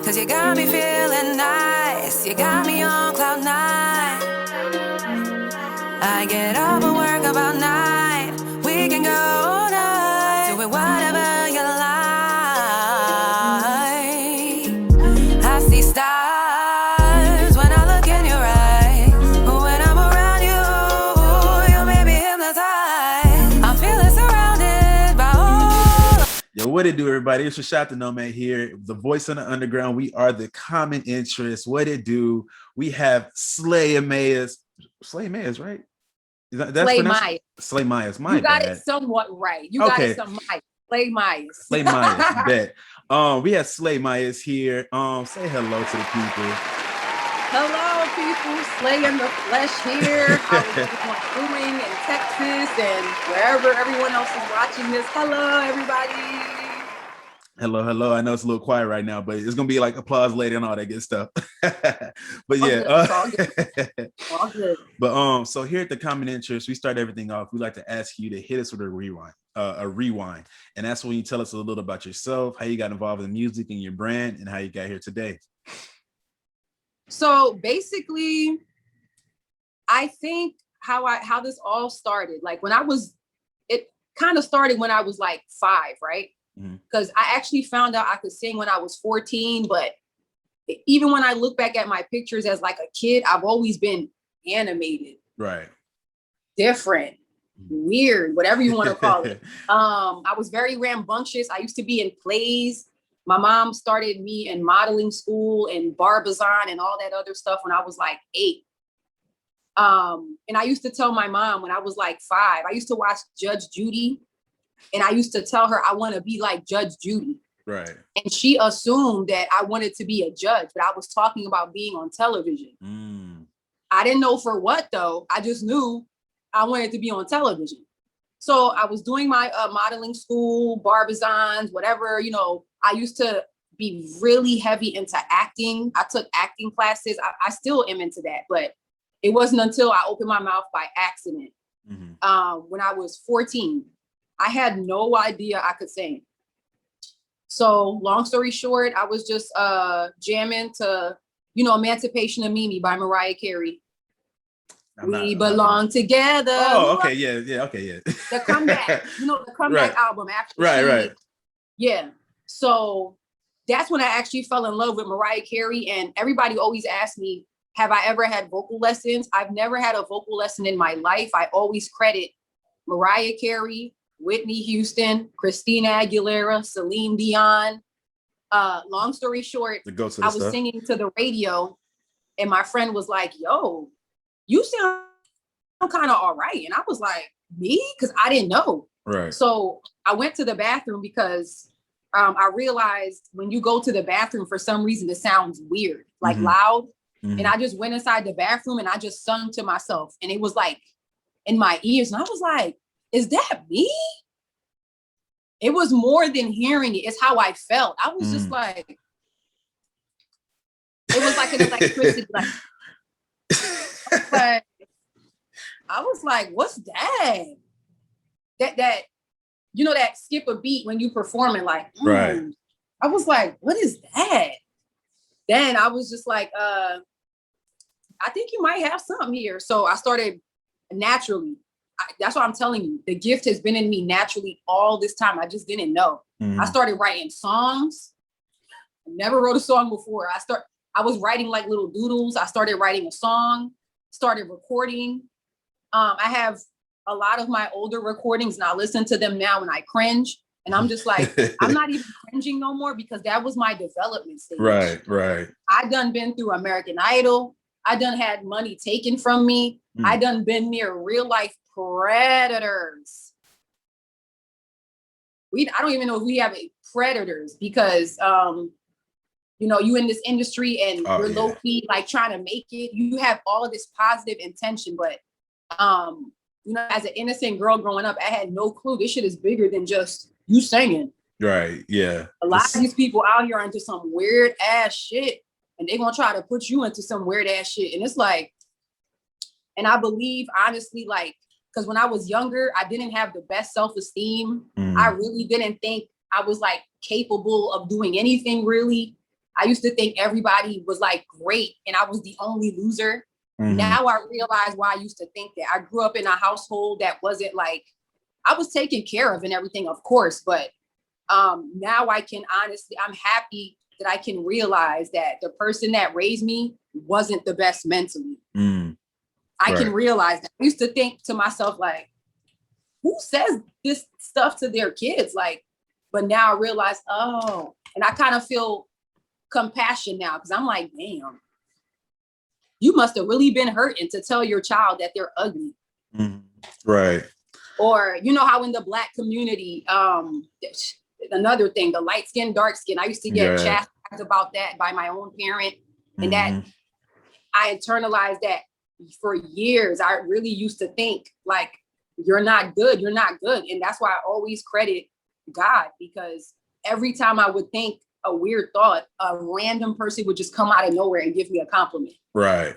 Cause you got me feeling nice. You got me on cloud nine. I get off of work about 9. We can go all night, doing whatever you like. I see stars when I look in your eyes. When I'm around you, you make me hypnotized. I'm feeling surrounded by all. Yo, what it do, everybody? It's Rashad the Nomad here, the voice of the underground. We are the common interest. What it do? We have Slay Mayes. Slay Mayes, right? That's Slay Mayes. Slay Mayes. My You got bad. it somewhat right. You got it somewhat right. Slay Mayes. Slay Mayes. Bet. We have Slay Mayes here. Say hello to the people. Hello, people. Slay in the flesh here. I was doing in Texas and wherever everyone else is watching this. Hello, everybody. Hello. I know it's a little quiet right now, but it's gonna be like applause later and all that good stuff. But yeah, all good. But so here at the Common Interest, we start everything off. We like to ask you to hit us with a rewind, and that's when you tell us a little about yourself, how you got involved in music and your brand, and how you got here today. So basically, I think how this all started, like it kind of started when I was like 5, right? Because I actually found out I could sing when I was 14, but even when I look back at my pictures as like a kid, I've always been animated, right? Different, weird, whatever you want to call it. I was very rambunctious. I used to be in plays. My mom started me in modeling school and Barbizon and all that other stuff when I was like 8. And I used to tell my mom when I was like 5, I used to watch Judge Judy. And I used to tell her I want to be like Judge Judy. Right. And she assumed that I wanted to be a judge, but I was talking about being on television. I didn't know for what though. I just knew I wanted to be on television. So I was doing my modeling school, Barbizons, whatever, you know. I used to be really heavy into acting. I took acting classes. I still am into that, but it wasn't until I opened my mouth by accident when I was 14. I had no idea I could sing. So long story short, I was just jamming to, Emancipation of Mimi by Mariah Carey. We belong together. Oh, okay. Yeah. Okay. Yeah. The comeback, the comeback album after. Right. Yeah. So that's when I actually fell in love with Mariah Carey. And everybody always asks me, have I ever had vocal lessons? I've never had a vocal lesson in my life. I always credit Mariah Carey, Whitney Houston, Christina Aguilera, Celine Dion. Long story short, I was singing to the radio and my friend was like, yo, you sound kind of all right. And I was like, me? Because I didn't know. Right. So I went to the bathroom because I realized when you go to the bathroom, for some reason, it sounds weird, like loud. And I just went inside the bathroom and I just sung to myself. And it was like in my ears. And I was like, is that me? It was more than hearing it. It's how I felt. I was just like, it was like an electricity. But I was like, what's that? That skip a beat when you performing, like, right. I was like, what is that? Then I was just like, I think you might have something here. So I started naturally. That's what I'm telling you. The gift has been in me naturally all this time. I just didn't know. I started writing songs. I never wrote a song before. I was writing like little doodles. I started writing a song, started recording. I have a lot of my older recordings and I listen to them now and I cringe. And I'm just like, I'm not even cringing no more because that was my development stage. Right. I done been through American Idol. I done had money taken from me. I done been near real life predators. I don't even know if we have predators because, you in this industry and you're low key, like trying to make it. You have all of this positive intention, but, as an innocent girl growing up, I had no clue. This shit is bigger than just you singing. Right. Yeah. A lot of these people out here are into some weird ass shit and they're going to try to put you into some weird ass shit. And it's like, and I believe honestly, like, because when I was younger, I didn't have the best self-esteem. I really didn't think I was like capable of doing anything really. I used to think everybody was like great and I was the only loser. Now I realize why I used to think that. I grew up in a household that wasn't like, I was taken care of and everything, of course, but now I can honestly, I'm happy that I can realize that the person that raised me wasn't the best mentally. I can realize that. I used to think to myself, like, who says this stuff to their kids? Like, but now I realize, oh, and I kind of feel compassion now because I'm like, damn, you must have really been hurting to tell your child that they're ugly. Right. Or, you know how in the Black community, another thing, the light skin, dark skin, I used to get chastised about that by my own parent. And that I internalized that for years. I really used to think like, you're not good, you're not good. And that's why I always credit God, because every time I would think a weird thought, a random person would just come out of nowhere and give me a compliment. Right.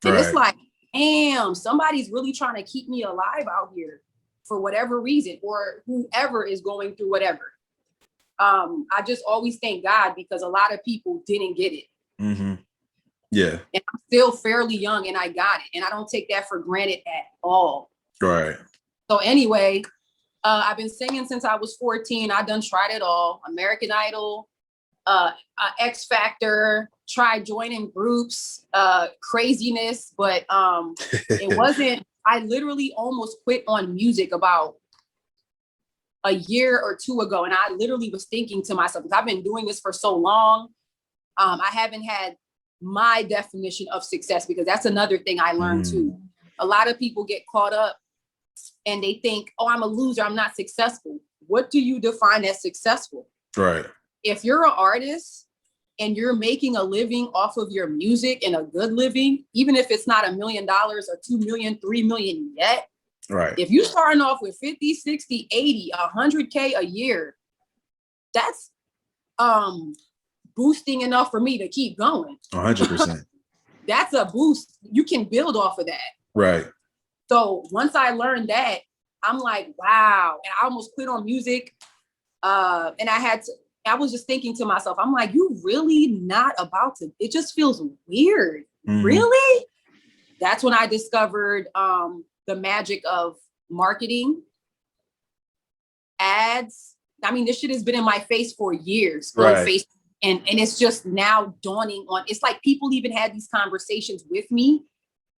And it's like, damn, somebody's really trying to keep me alive out here for whatever reason, or whoever is going through whatever. I just always thank God because a lot of people didn't get it. Yeah. And I'm still fairly young and I got it. And I don't take that for granted at all. Right. So anyway, I've been singing since I was 14. I done tried it all. American Idol, X Factor, tried joining groups, craziness, but it wasn't, I literally almost quit on music about a year or two ago. And I literally was thinking to myself, because I've been doing this for so long, I haven't had my definition of success, because that's another thing I learned too. A lot of people get caught up and they think, oh, I'm a loser, I'm not successful. What do you define as successful? Right. If you're an artist and you're making a living off of your music, and a good living, even if it's not $1 million or 2 million, 3 million yet, right. If you're starting off with 50, 60, 80, 100K a year, that's boosting enough for me to keep going. 100%. That's a boost. You can build off of that. Right. So once I learned that, I'm like, wow. And I almost quit on music. And I was just thinking to myself, I'm like, you really not about to, it just feels weird. Really? That's when I discovered the magic of marketing, ads. I mean, this shit has been in my face for years on Facebook. And it's just now dawning on, it's like people even had these conversations with me.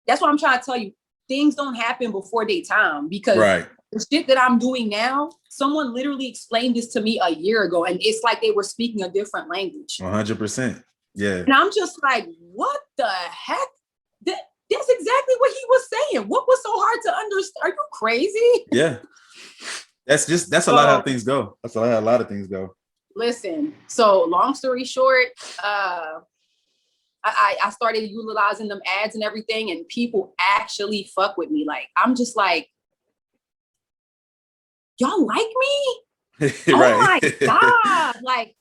That's what I'm trying to tell you. Things don't happen before they time, because the shit that I'm doing now, someone literally explained this to me a year ago, and it's like they were speaking a different language. 100%. Yeah. And I'm just like, what the heck? That's exactly what he was saying. What was so hard to understand? Are you crazy? Yeah. That's a lot of things go. That's a lot of things go. Listen, so long story short, I started utilizing them ads and everything, and people actually fuck with me. Like, I'm just like, y'all like me? Oh my God. Like,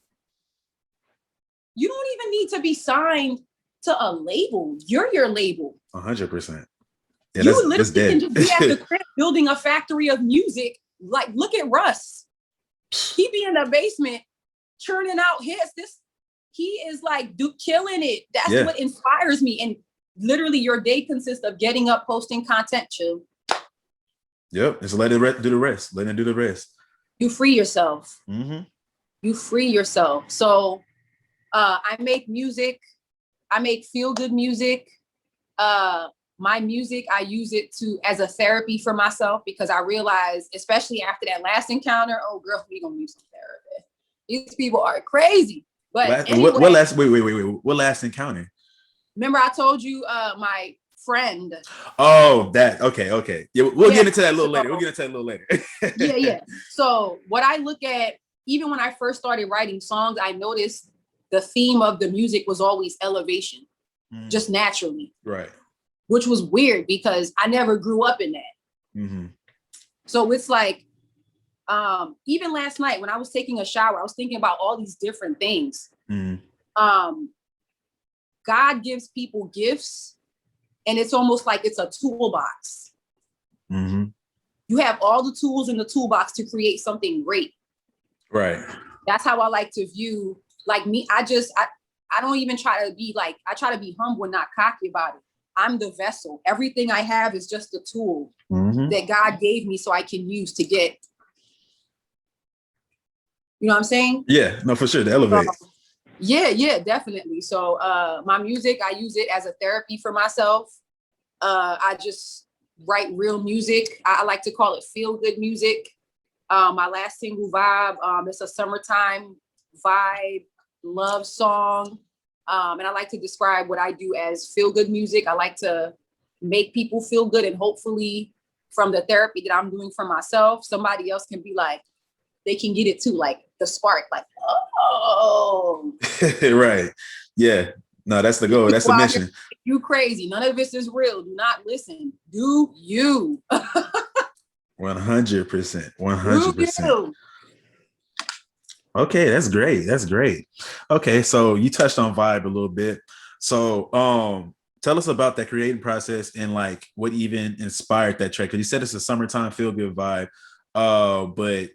you don't even need to be signed to a label. You're your label. 100%. Yeah, you literally can just be at the crib building a factory of music. Like, look at Russ. He be in the basement churning out hits. He is like killing it. That's what inspires me. And literally your day consists of getting up, posting content, chill. Yep. Just let it do the rest. Let it do the rest. You free yourself. You free yourself. So I make music. I make feel-good music. My music, I use it as a therapy for myself, because I realized, especially after that last encounter, oh girl, we gonna use some therapy. These people are crazy. But anyway, what last encounter? Remember I told you my friend. Oh, that okay. Yeah, we'll get into that a little later. Yeah. So what I look at, even when I first started writing songs, I noticed the theme of the music was always elevation, just naturally. Right. Which was weird because I never grew up in that. So it's like, even last night when I was taking a shower, I was thinking about all these different things. God gives people gifts, and it's almost like it's a toolbox. You have all the tools in the toolbox to create something great. Right. That's how I like to view, like me. I don't even try to be like, I try to be humble and not cocky about it. I'm the vessel. Everything I have is just a tool that God gave me so I can use to get, you know what I'm saying? Yeah, no, for sure. To elevate. Yeah, definitely. So my music, I use it as a therapy for myself. I just write real music. I like to call it feel good music. My last single, Vibe, it's a summertime vibe love song. And I like to describe what I do as feel good music. I like to make people feel good, and hopefully from the therapy that I'm doing for myself, somebody else can be like, they can get it too, like the spark, like, oh. Right. Yeah. No, that's the goal. That's the mission. You crazy. None of this is real. Do not listen. Do you. 100%. 100%. Okay, that's great. That's great. Okay, so you touched on vibe a little bit. So tell us about that creating process and like what even inspired that track. Because you said it's a summertime feel good vibe. But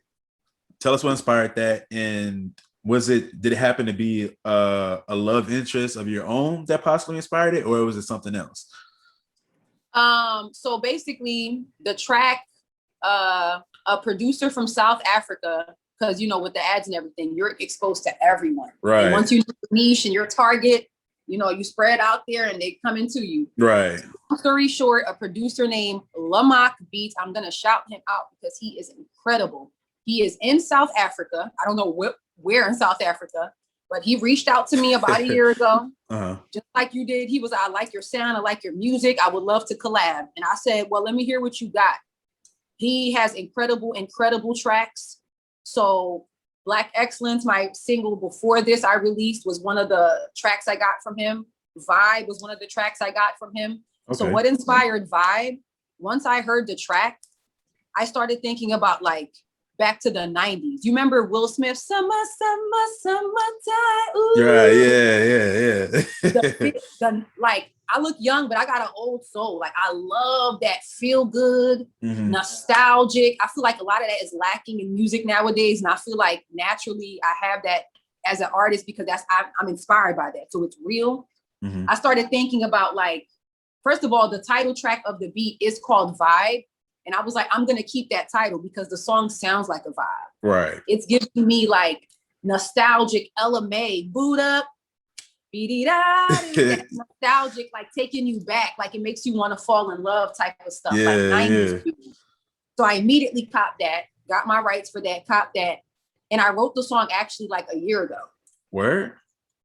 tell us what inspired that, and did it happen to be a love interest of your own that possibly inspired it, or was it something else? So basically the track, a producer from South Africa, because you know, with the ads and everything, you're exposed to everyone. Right. And once you know your niche and your target, you know, you spread out there and they come into you. Right. Long story short, a producer named Lamach Beats, I'm gonna shout him out because he is incredible. He is in South Africa. I don't know where in South Africa, but he reached out to me about a year ago. Just like you did. He was, I like your sound, I like your music, I would love to collab. And I said, well, let me hear what you got. He has incredible tracks. So Black Excellence, my single before this I released, was one of the tracks I got from him. Vibe was one of the tracks I got from him. Okay. So what inspired Vibe? Once I heard the track, I started thinking about like back to the 90s. You remember Will Smith, summertime? Ooh. Right, yeah. Like, I look young, but I got an old soul. Like, I love that feel good, nostalgic. I feel like a lot of that is lacking in music nowadays. And I feel like naturally I have that as an artist because I'm inspired by that. So it's real. I started thinking about like, first of all, the title track of the beat is called Vibe. And I was like, I'm going to keep that title because the song sounds like a vibe. Right. It's giving me like nostalgic LMA, boot up, nostalgic, like taking you back, like it makes you want to fall in love type of stuff, like 90s. So I immediately copped that, got my rights for that, copped that. And I wrote the song actually like a year ago. Word?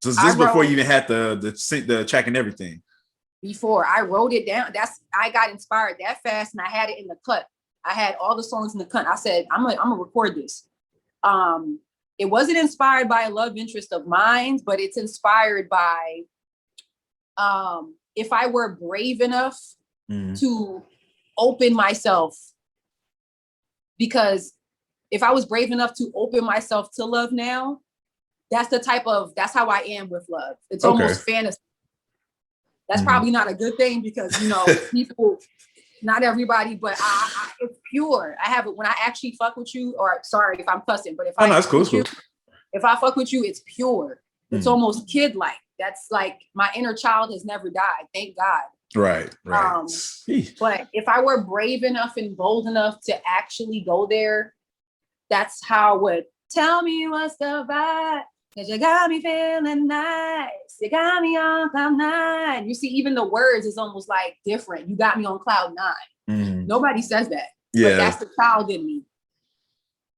So this before you even had the track and everything? Before I wrote it down, I got inspired that fast and I had it in the cut. I had all the songs in the cut. I said, I'm gonna record this. It wasn't inspired by a love interest of mine, but it's inspired by if I were brave enough to open myself, because if I was brave enough to open myself to love now, that's how I am with love. It's almost fantasy. That's probably not a good thing because, you know, people, not everybody, but it's pure. I have it when I actually fuck with you, or sorry if I'm cussing, but if if I fuck with you, it's pure. It's almost kid-like. That's like my inner child has never died. Thank God. Right. But if I were brave enough and bold enough to actually go there, that's how I would. Tell me what's the vibe. Cause you got me feeling nice. You got me on cloud nine. You see, even the words is almost like different. You got me on cloud nine. Nobody says that. Yeah. But that's the child in me.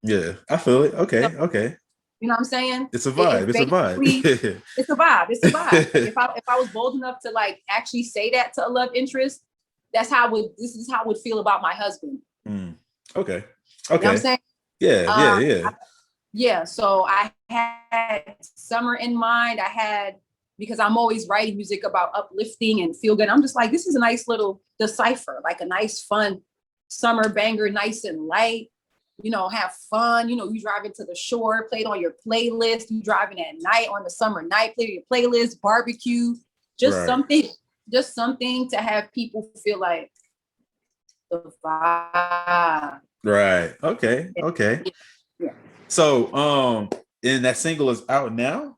Yeah, I feel it. Okay. You know what I'm saying? It's a vibe. It's a vibe. It's a vibe. If I was bold enough to like actually say that to a love interest, this is how I would feel about my husband. Okay. You know what I'm saying? Yeah. So I had summer in mind. Because I'm always writing music about uplifting and feel good. I'm just like, this is a nice little decipher, like a nice, fun summer banger, nice and light, you know, have fun. You know, you driving to the shore, play it on your playlist. You driving at night on the summer night, play your playlist, barbecue, just something to have people feel like the vibe. Right. Okay. Yeah. So, and that single is out now?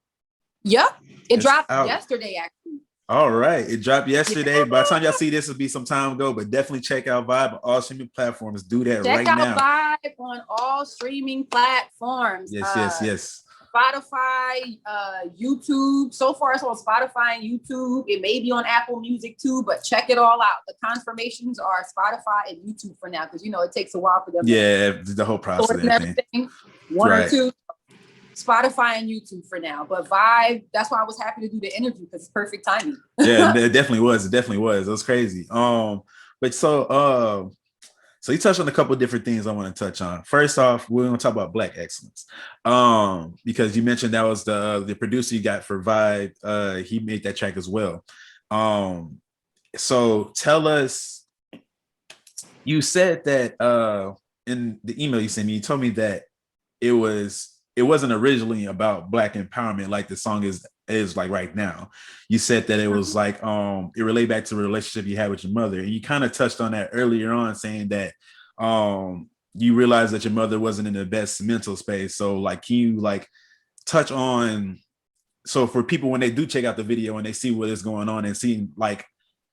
Yep. It It's dropped out. yesterday, actually. All right. It dropped yesterday. By the time y'all see this, it'll be some time ago, but definitely check out Vibe on all streaming platforms. Do that Check right out now. Vibe on all streaming platforms. Yes. Spotify, YouTube. So far, it's on Spotify and YouTube. It may be on Apple Music too, but check it all out. The confirmations are Spotify and YouTube for now, because it takes a while for them. Yeah, the whole process and everything. One or two. Spotify and YouTube for now, but Vibe. That's why I was happy to do the interview, because it's perfect timing. Yeah, it definitely was. It was crazy. But so you touched on a couple of different things I want to touch on. First off, we're going to talk about Black Excellence. Because you mentioned that was the producer you got for Vibe. He made that track as well. So tell us, you said that in the email you sent me, you told me that it wasn't originally about Black empowerment like the song is like right now. You said that it was like it related back to the relationship you had with your mother, and you kind of touched on that earlier on, saying that you realized that your mother wasn't in the best mental space. So like, can you like touch on, so for people when they do check out the video and they see what is going on and see, like,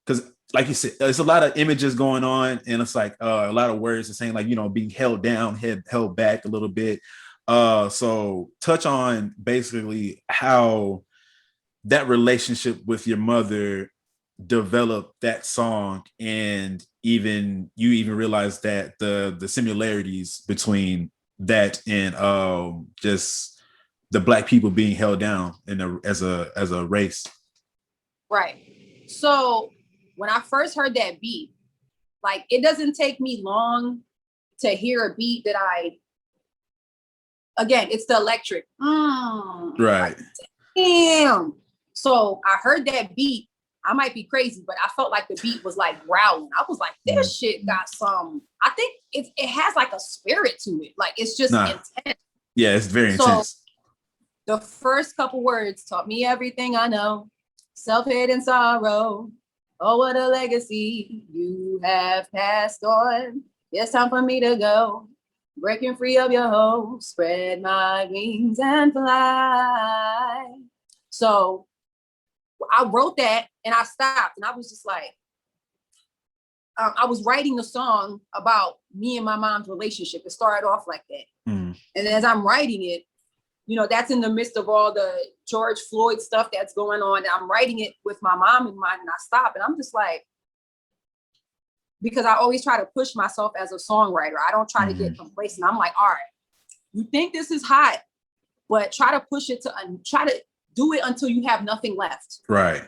because like you said, there's a lot of images going on, and it's like a lot of words are saying like, being held down, held back a little bit. So touch on basically how that relationship with your mother developed that song, and you even realized that the similarities between that and just the Black people being held down as a race. Right. So when I first heard that beat, like, it doesn't take me long to hear a beat that again, it's the electric. Right. Like, damn. So I heard that beat. I might be crazy, but I felt like the beat was like growling. I was like, this shit got some, I think it has like a spirit to it. Like, it's just intense. Yeah, it's very intense. The first couple words taught me everything I know. Self-hate and sorrow. Oh, what a legacy you have passed on. It's time for me to go. Breaking free of your hold, spread my wings and fly. So I wrote that and I stopped, and I was just like, I was writing the song about me and my mom's relationship. It started off like that. And as I'm writing it, that's in the midst of all the George Floyd stuff that's going on. And I'm writing it with my mom in mind, and I stop, and I'm just like, because I always try to push myself as a songwriter. I don't try to get complacent. I'm like, all right, you think this is hot, but try to push it try to do it until you have nothing left. Right.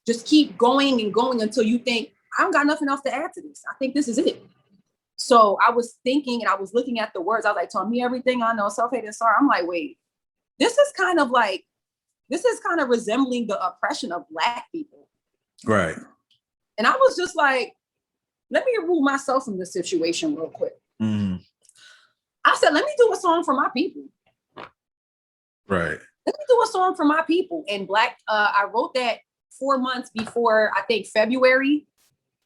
Just keep going and going until you think, I don't got nothing else to add to this. I think this is it. So I was thinking, and I was looking at the words. I was like, tell me everything I know, self-hate and sorrow. I'm like, wait, this is kind of resembling the oppression of Black people. Right. And I was just like, let me remove myself from this situation real quick. I said, let me do a song for my people. Right. Let me do a song for my people. And I wrote that 4 months before, I think, February.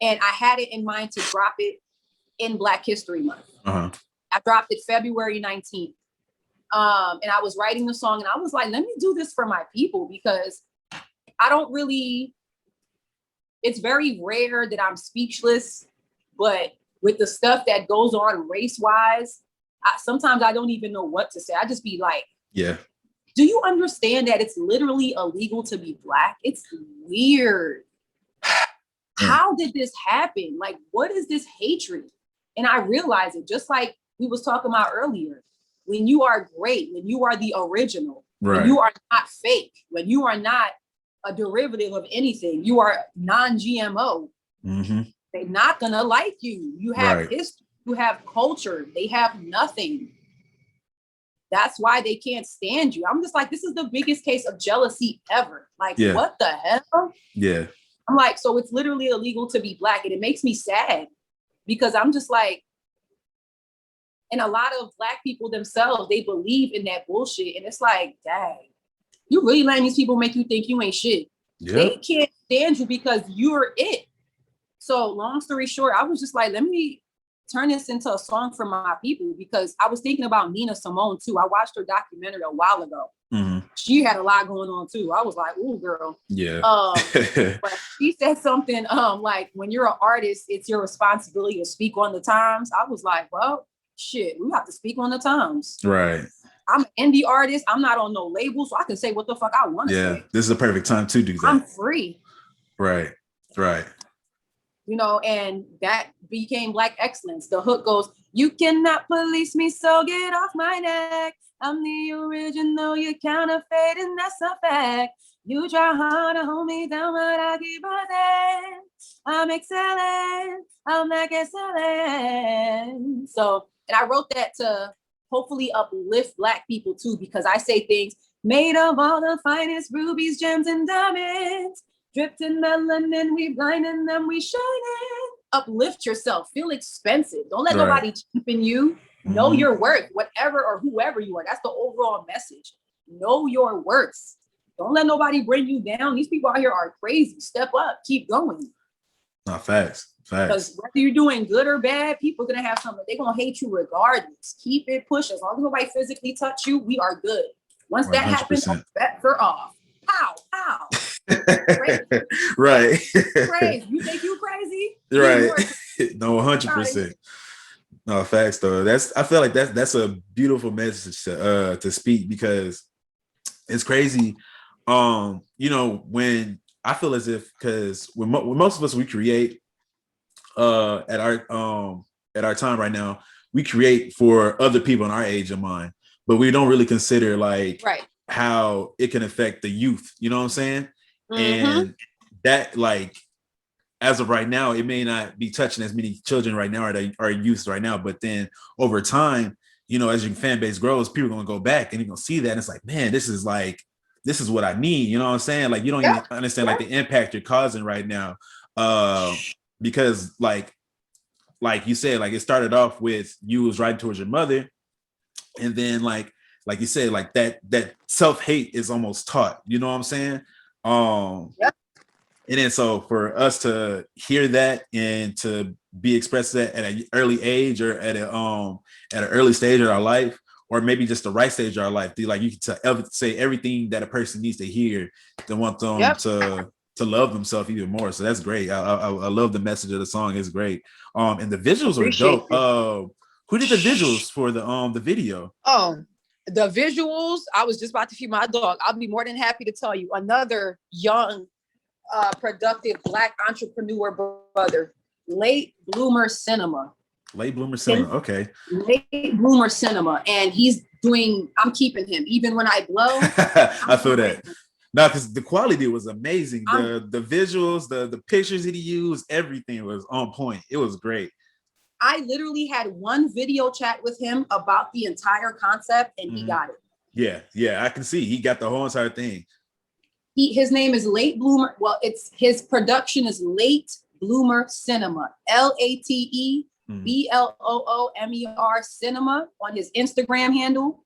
And I had it in mind to drop it in Black History Month. I dropped it February 19th. And I was writing the song, and I was like, let me do this for my people, because it's very rare that I'm speechless, but with the stuff that goes on race-wise, sometimes I don't even know what to say. I just be like, yeah. Do you understand that it's literally illegal to be Black? It's weird. How did this happen? Like, what is this hatred? And I realized it, just like we was talking about earlier. When you are great, when you are the original, when you are not fake, when you are not a derivative of anything, you are non-GMO. They're not gonna like you. You have history, you have culture. They have nothing. That's why they can't stand you. I'm just like, this is the biggest case of jealousy ever. Like, what the hell? Yeah. I'm like, so it's literally illegal to be Black, and it makes me sad, because I'm just like, and a lot of Black people themselves, they believe in that bullshit, and it's like, dang, you really letting these people make you think you ain't shit. They can't stand you because you're it. So long story short, I was just like, let me turn this into a song for my people, because I was thinking about Nina Simone too. I watched her documentary a while ago. She had a lot going on too. I was like, ooh, girl. Yeah. But she said something like, when you're an artist, it's your responsibility to speak on the times. I was like, well, shit, we have to speak on the times. Right. I'm an indie artist. I'm not on no label, so I can say what the fuck I want to say. This is a perfect time to do that. I'm free. Right. You know, and that became Black Excellence. The hook goes, you cannot police me, so get off my neck. I'm the original, you're counterfeiting, that's a fact. You try hard to hold me down, but I keep buzzing. I'm excellent, I'm like excellent. So, and I wrote that to hopefully uplift Black people too, because I say things made of all the finest rubies, gems, and diamonds. Dripped in melanin, we blinding them, we shining. Uplift yourself, feel expensive. Don't let nobody cheapen you. Know your worth, whatever or whoever you are. That's the overall message. Know your worth. Don't let nobody bring you down. These people out here are crazy. Step up, keep going. No, facts. Because whether you're doing good or bad, people are gonna have something. They're gonna hate you regardless. Keep it pushing. As long as nobody physically touch you, we are good. Once that 100%. Happens, we're off. How? Right. Crazy. You think you crazy? Right. No, 100%. No, facts though. I feel like that's a beautiful message to speak, because it's crazy. You know, when I feel as if, because when most of us, we create at our time right now, we create for other people in our age of mind, but we don't really consider like how it can affect the youth. You know what I'm saying? And that, like, as of right now, it may not be touching as many children right now or youth right now, but then over time, you know, as your fan base grows, people are going to go back and you're going to see that. And it's like, man, this is what I need. You know what I'm saying? Like, you don't even understand like the impact you're causing right now. Because like you said, like it started off with you was riding towards your mother. And then like you said, like that self-hate is almost taught, you know what I'm saying? And then so for us to hear that and to be expressed that at an early age or at an early stage of our life, or maybe just the right stage of our life, like you can say everything that a person needs to hear to want them to love themselves even more. So that's great. I love the message of the song. It's great. And the visuals are dope. Who did the visuals for the video? Oh, the visuals, I was just about to feed my dog. I'll be more than happy to tell you. Another young, productive Black entrepreneur brother, Late Bloomer Cinema. Okay. Late Bloomer Cinema. And he's doing, I'm keeping him. Even when I blow. I feel that. No, because the quality was amazing. The visuals, the pictures that he used, everything was on point. It was great. I literally had one video chat with him about the entire concept, and he got it. Yeah, I can see he got the whole entire thing. His name is Late Bloomer. Well, his production is Late Bloomer Cinema, LATE BLOOMER Cinema on his Instagram handle.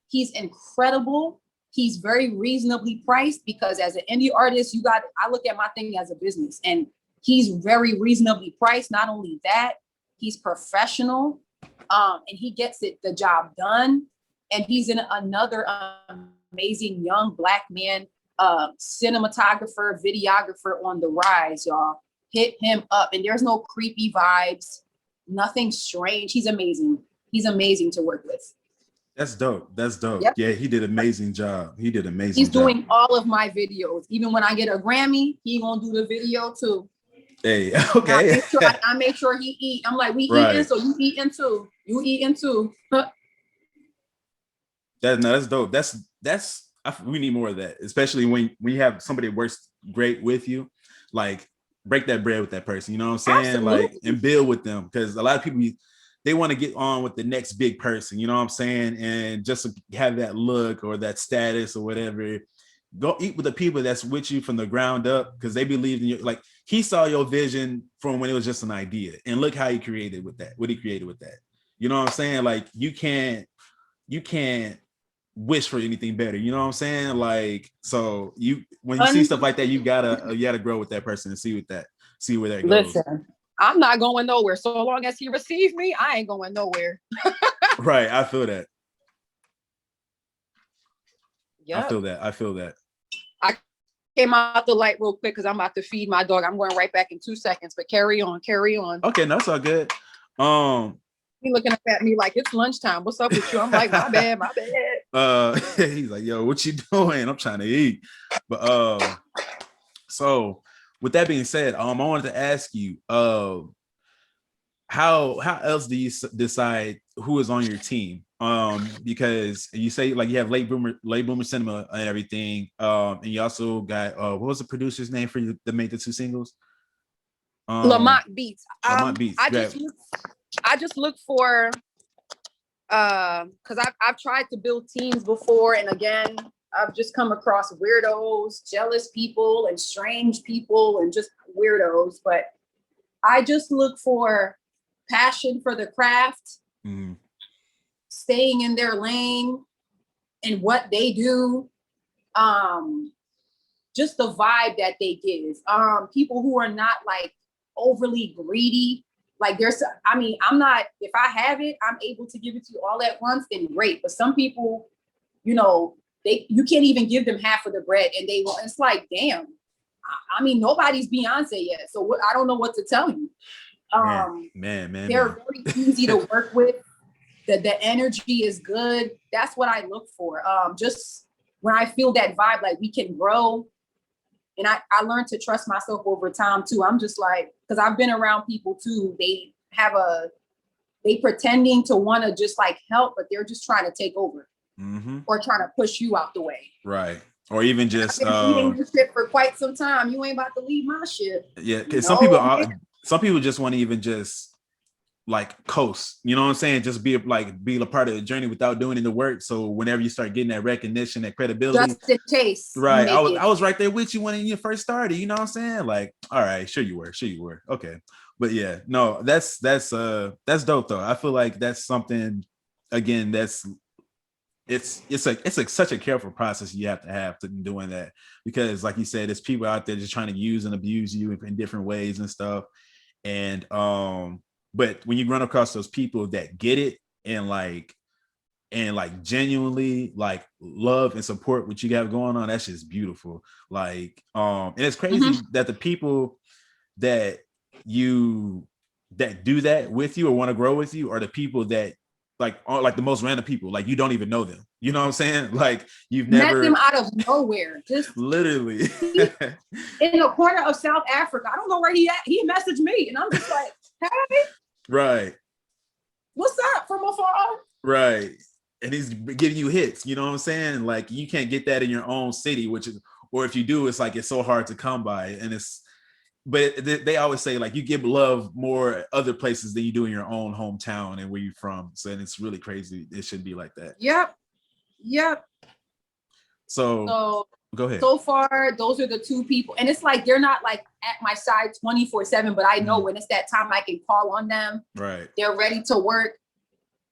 He's incredible. He's very reasonably priced, because as an indie artist, I look at my thing as a business, and he's very reasonably priced. Not only that, he's professional, and he gets the job done. And he's in another amazing young Black man, cinematographer, videographer on the rise, y'all. Hit him up. And there's no creepy vibes, nothing strange. He's amazing. He's amazing to work with. That's dope. Yep. Yeah, he did an amazing job. He's doing all of my videos. Even when I get a Grammy, he gonna do the video too. Hey, okay. I make sure he eat. I'm like, we eating, so you eating too. You eating too. That's dope. We need more of that, especially when we have somebody that works great with you. Like, break that bread with that person. You know what I'm saying? Absolutely. Like, and build with them, because a lot of people, they want to get on with the next big person. You know what I'm saying? And just to have that look or that status or whatever. Go eat with the people that's with you from the ground up, because they believe in you. Like, he saw your vision from when it was just an idea, and look how he created with that. What he created with that. You know what I'm saying? Like, you can't wish for anything better. You know what I'm saying? Like, so when you see stuff like that, you gotta grow with that person and see where that goes. Listen, I'm not going nowhere. So long as he receives me, I ain't going nowhere. Right. I feel that. Yep. I feel that. Came out the light real quick because I'm about to feed my dog. I'm going right back in 2 seconds, but carry on. Okay, no, that's all good. He looking up at me like it's lunchtime. What's up with you? I'm like, my bad. He's like, yo, what you doing? I'm trying to eat. But so with that being said, I wanted to ask you, how else do you decide who is on your team? Because you say like you have late boomer cinema and everything, and you also got what was the producer's name for you that made the 2 singles? Lamont Beats. Lamont Beats. I just look for because I've tried to build teams before, and again, I've just come across weirdos, jealous people, and strange people, and just weirdos. But I just look for passion for the craft, staying in their lane and what they do, just the vibe that they give. People who are not like overly greedy. Like I'm not, if I have it, I'm able to give it to you all at once, then great. But some people, you can't even give them half of the bread and they want, it's like, damn, I mean, nobody's Beyonce yet. So I don't know what to tell you. Man. They're very easy to work with. The energy is good. That's what I look for. Just when I feel that vibe, like we can grow. And I learned to trust myself over time too. I'm just like, because I've been around people too. They pretending to want to just like help, but they're just trying to take over or trying to push you out the way. Right. Or even just leading your ship for quite some time. You ain't about to lead my ship. Yeah, because some people just want to even just like coast, you know what I'm saying? Just be a part of the journey without doing any work. So whenever you start getting that recognition, that credibility, just in case, right? I was right there with you when you first started. You know what I'm saying? Like, all right, sure you were, okay. But yeah, no, that's dope though. I feel like that's something. Again, it's like such a careful process you have to doing that, because like you said, there's people out there just trying to use and abuse you in different ways and stuff. And but when you run across those people that get it and genuinely like love and support what you got going on, that's just beautiful. Like, and it's crazy that the people that do that with you or want to grow with you are the people that are like the most random people. Like you don't even know them. You know what I'm saying? Like you've never met them out of nowhere. Just literally in a corner of South Africa. I don't know where he at. He messaged me and I'm just like, hey. Right. What's up from afar? Right. And he's giving you hits, you know what I'm saying? Like you can't get that in your own city, or if you do, it's like it's so hard to come by. And but they always say like you give love more other places than you do in your own hometown and where you're from. So and it's really crazy. It shouldn't be like that. Yep. So go ahead. So far, those are the 2 people. And it's like, they're not like at my side 24/7, but I know when it's that time I can call on them. Right. They're ready to work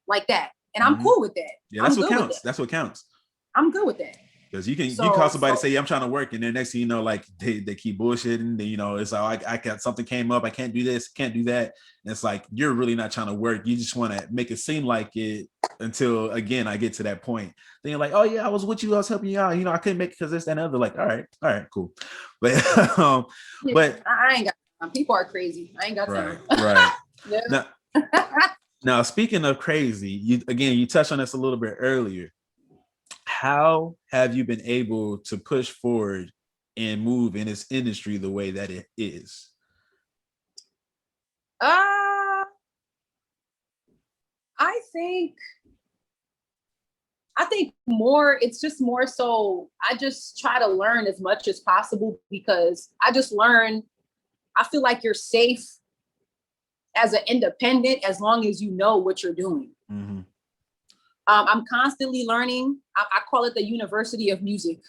like that. And I'm cool with that. Yeah, that's what counts. That's what counts. I'm good with that. Because you can call somebody and say, yeah, I'm trying to work. And then next thing you know, like they keep bullshitting. You know, it's like, I got something came up. I can't do this, can't do that. And it's like, you're really not trying to work. You just want to make it seem like it until, again, I get to that point. Then you're like, oh, yeah, I was with you. I was helping you out. You know, I couldn't make it because this, that, and other. Like, all right, cool. But, but I ain't got time. People are crazy. I ain't got time. Right. Now, speaking of crazy, you touched on this a little bit earlier. How have you been able to push forward and move in this industry the way that it is? I think more, it's just more so I just try to learn as much as possible, because I feel like you're safe as an independent as long as you know what you're doing. I'm constantly learning. I call it the University of Music.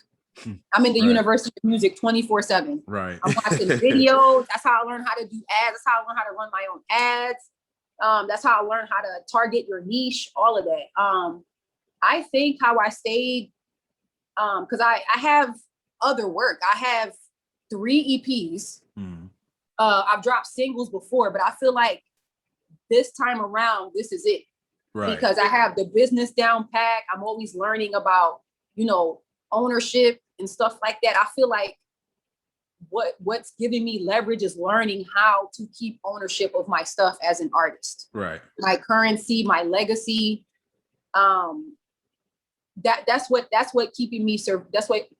I'm in the University of Music 24/7. Right. I'm watching videos. That's how I learn how to do ads. That's how I learn how to run my own ads. That's how I learn how to target your niche, all of that. I think how I stayed, because I have other work. I have 3 EPs. I've dropped singles before, but I feel like this time around, this is it. Right. Because I have the business down pat. I'm always learning about, ownership and stuff like that. I feel like what's giving me leverage is learning how to keep ownership of my stuff as an artist. Right. My currency, my legacy. That's what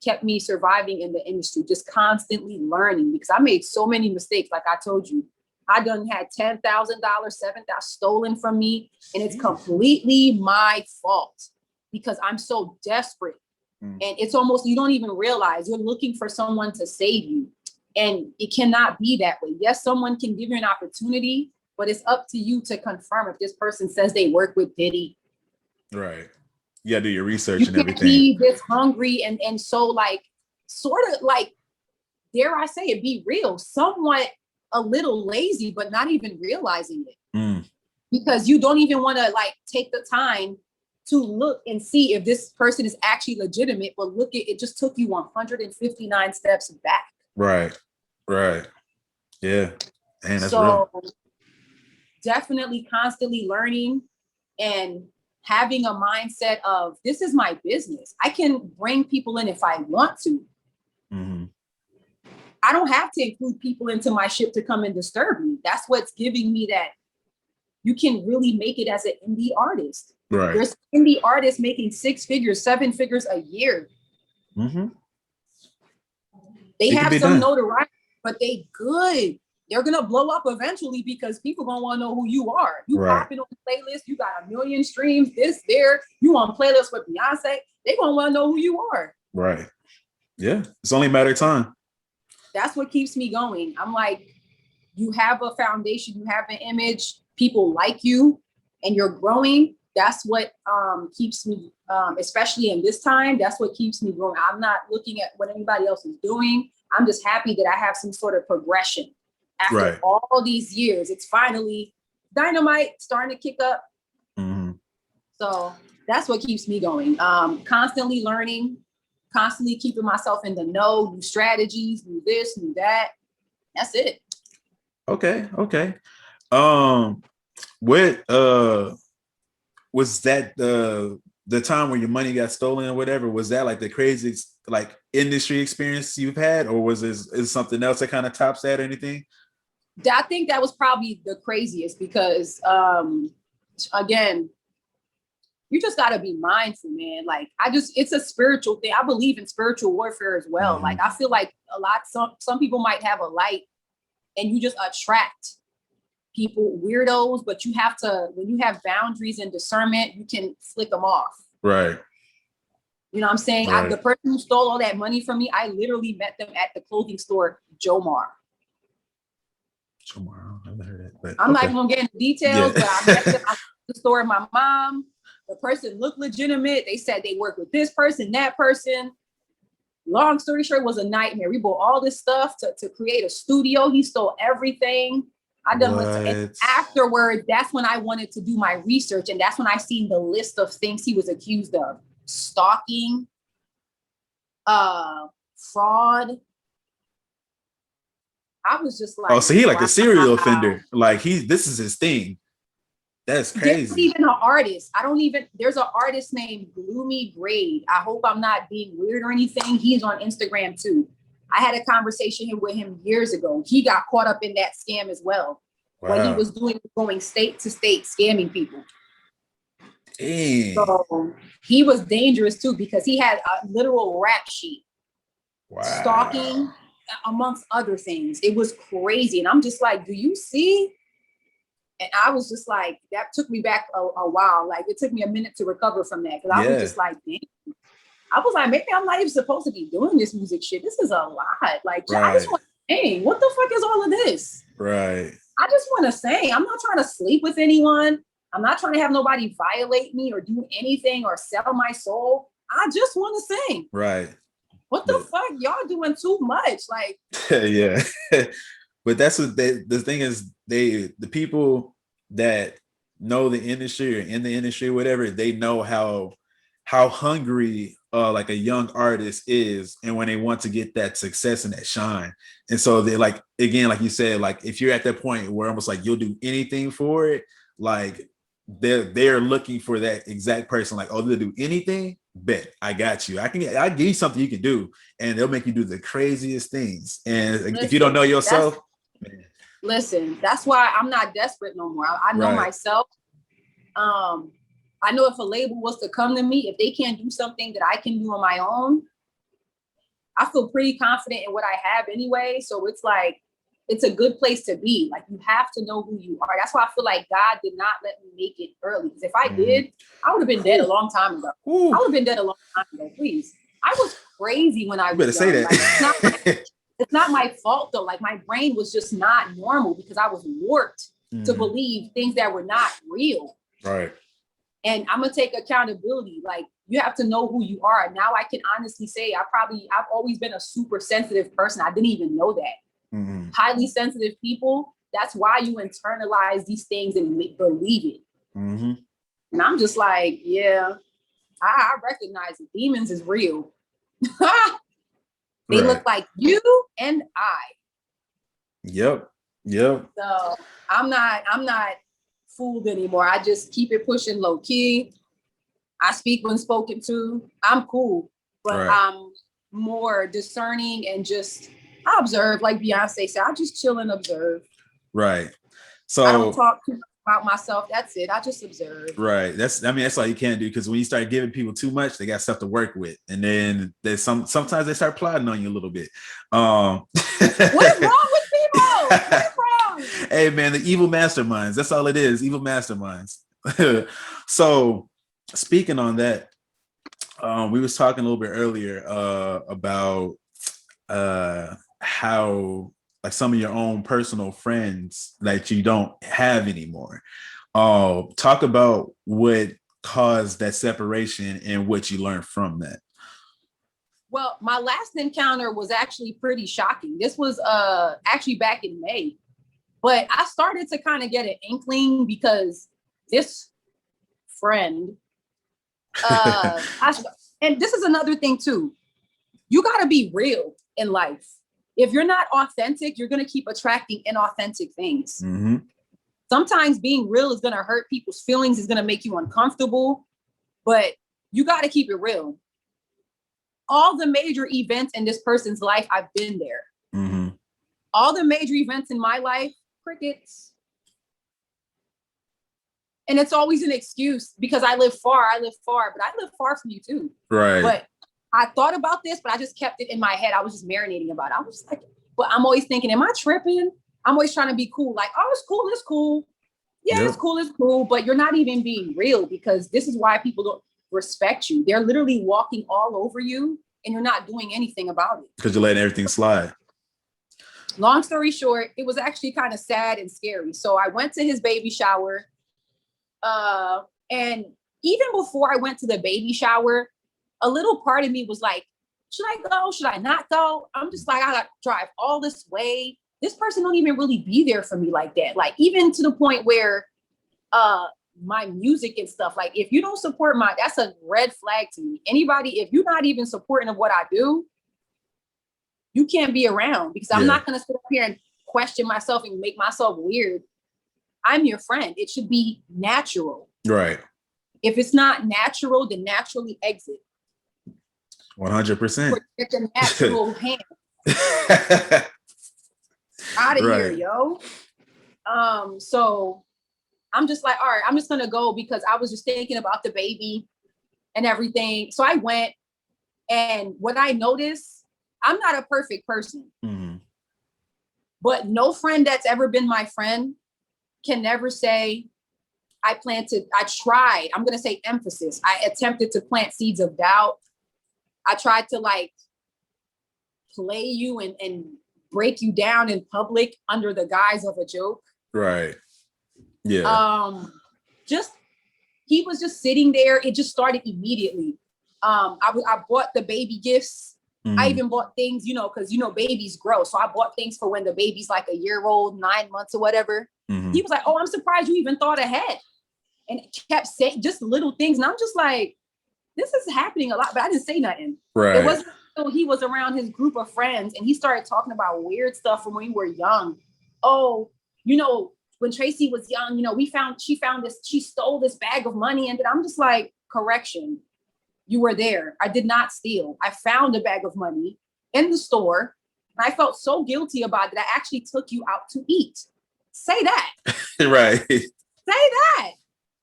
kept me surviving in the industry, just constantly learning, because I made so many mistakes. Like I told you, I done had $10,000, $7,000 stolen from me, and it's completely my fault because I'm so desperate. And it's almost, you don't even realize you're looking for someone to save you. And it cannot be that way. Yes, someone can give you an opportunity, but it's up to you to confirm if this person says they work with Diddy. Right. You gotta do your research You and can't everything. be this hungry and so like, sort of like, dare I say it, be real, somewhat a little lazy, but not even realizing it. Because you don't even want to like take the time to look and see if this person is actually legitimate, but look, it just took you 159 steps back. Right. Yeah. Man, that's so real. Definitely constantly learning and having a mindset of, this is my business. I can bring people in if I want to. I don't have to include people into my ship to come and disturb me. That's what's giving me that you can really make it as an indie artist. Right. There's indie artists making 6 figures, 7 figures a year. They have some notoriety, but they good. They're gonna blow up eventually because people gonna want to know who you are. You popping on the playlist, you got 1 million streams, this, there, you on playlist with Beyonce. They gonna want to know who you are. Right. Yeah. It's only a matter of time. That's what keeps me going. I'm like, you have a foundation, you have an image, people like you, and you're growing. That's what keeps me, especially in this time, that's what keeps me growing. I'm not looking at what anybody else is doing. I'm just happy that I have some sort of progression. After all these years, it's finally dynamite starting to kick up. So that's what keeps me going. Constantly learning, constantly keeping myself in the know, new strategies, new this, new that. That's it. Okay. What was that the time when your money got stolen or whatever? Was that like the craziest like industry experience you've had, or was is something else that kind of tops that or anything? I think that was probably the craziest because again, you just got to be mindful, man. Like it's a spiritual thing. I believe in spiritual warfare as well. Like I feel like some people might have a light and you just attract people, weirdos, but you have to, when you have boundaries and discernment, you can flick them off. Right. You know what I'm saying? Right. The person who stole all that money from me, I literally met them at the clothing store, Jomar. I never heard that, but I'm not gonna get into details, but I met them at the store with my mom. The person looked legitimate. They said they work with this person, that person. Long story short, it was a nightmare. We bought all this stuff to create a studio. He stole everything. And afterward, that's when I wanted to do my research, and that's when I seen the list of things he was accused of: stalking, fraud. I was just like, oh, so he like a serial offender. Like this is his thing. That's crazy. There's even an artist. There's an artist named Gloomy Grade. I hope I'm not being weird or anything. He's on Instagram too. I had a conversation with him years ago. He got caught up in that scam as well. Wow. What he was going state to state, scamming people. Dang. So he was dangerous too because he had a literal rap sheet. Wow. Stalking, amongst other things. It was crazy. And I'm just like, do you see? And I was just like, that took me back a while. Like it took me a minute to recover from that. Cause I was just like, damn. I was like, maybe I'm not even supposed to be doing this music shit. This is a lot. Like, I just want to sing. What the fuck is all of this? Right. I just want to sing. I'm not trying to sleep with anyone. I'm not trying to have nobody violate me or do anything or sell my soul. I just want to sing. Right. What the fuck? Y'all doing too much. Like, yeah. But that's what the thing is, the people that know the industry or in the industry, whatever, they know how hungry like a young artist is, and when they want to get that success and that shine. And so they like, again, like you said, like if you're at that point where almost like you'll do anything for it, like they're looking for that exact person, like, oh, they'll do anything, Bet I got you. I give you something you can do, and they'll make you do the craziest things. And listen, if you don't know yourself, listen, that's why I'm not desperate no more. I know myself. I know if a label was to come to me, if they can't do something that I can do on my own, I feel pretty confident in what I have anyway. So it's like, it's a good place to be. Like, you have to know who you are. That's why I feel like God did not let me make it early. Because if I did, I would have been dead a long time ago. I would have been dead a long time ago. Please. I was crazy when I was young. Better say that. Like, it's not my fault though. Like, my brain was just not normal because I was warped to believe things that were not real. Right. And I'm gonna take accountability. Like, you have to know who you are. Now I can honestly say I've always been a super sensitive person. I didn't even know that. Highly sensitive people. That's why you internalize these things and believe it. And I'm just like, yeah, I recognize it. Demons is real. They look like you and I. Yep. So I'm not fooled anymore. I just keep it pushing low key. I speak when spoken to. I'm cool, but I'm more discerning and just I observe, like Beyonce said. I just chill and observe. Right. So I don't talk too much about myself. That's it. I just observe. Right. That's all you can do, because when you start giving people too much, they got stuff to work with, and then there's sometimes they start plotting on you a little bit. What's wrong with people? What's wrong? Hey man, the evil masterminds. That's all it is. Evil masterminds. So speaking on that, we was talking a little bit earlier about how like some of your own personal friends that you don't have anymore. Talk about what caused that separation and what you learned from that. Well, my last encounter was actually pretty shocking. This was actually back in May, but I started to kind of get an inkling because this friend, and this is another thing too, you got to be real in life. If you're not authentic, you're going to keep attracting inauthentic things. Sometimes being real is going to hurt people's feelings, is going to make you uncomfortable, but you got to keep it real. All the major events in this person's life, I've been there. All the major events in my life, crickets. And it's always an excuse because I live far, but I live far from you too. Right. But I thought about this, but I just kept it in my head. I was just marinating about it. I was like, but I'm always thinking, am I tripping? I'm always trying to be cool. Like, oh, it's cool. Yeah, yep. It's cool. But you're not even being real, because this is why people don't respect you. They're literally walking all over you and you're not doing anything about it. Because you're letting everything slide. Long story short, it was actually kind of sad and scary. So I went to his baby shower. And even before I went to the baby shower, a little part of me was like, should I go? Should I not go? I'm just like, I got to drive all this way. This person don't even really be there for me like that. Like, even to the point where my music and stuff, like, if you don't support that's a red flag to me. Anybody, if you're not even supporting of what I do, you can't be around, because I'm not going to sit up here and question myself and make myself weird. I'm your friend. It should be natural. Right. If it's not natural, then naturally exit. 100%. Get the natural hand out of here, yo. So I'm just like, all right, I'm just gonna go, because I was just thinking about the baby and everything. So I went, and what I noticed, I'm not a perfect person, but no friend that's ever been my friend can never say, I tried. I'm gonna say emphasis. I attempted to plant seeds of doubt. I tried to like play you and break you down in public under the guise of a joke. Right. Yeah. He was just sitting there. It just started immediately. I bought the baby gifts. I even bought things, because babies grow. So I bought things for when the baby's like a year old, 9 months or whatever. He was like, oh, I'm surprised you even thought ahead. And kept saying just little things. And I'm just like, this is happening a lot, but I didn't say nothing. Right. It wasn't until he was around his group of friends and he started talking about weird stuff from when we were young. Oh, when Tracy was young, she stole this bag of money. And then I'm just like, correction. You were there. I did not steal. I found a bag of money in the store. And I felt so guilty about it. I actually took you out to eat. Say that. Right. Say that.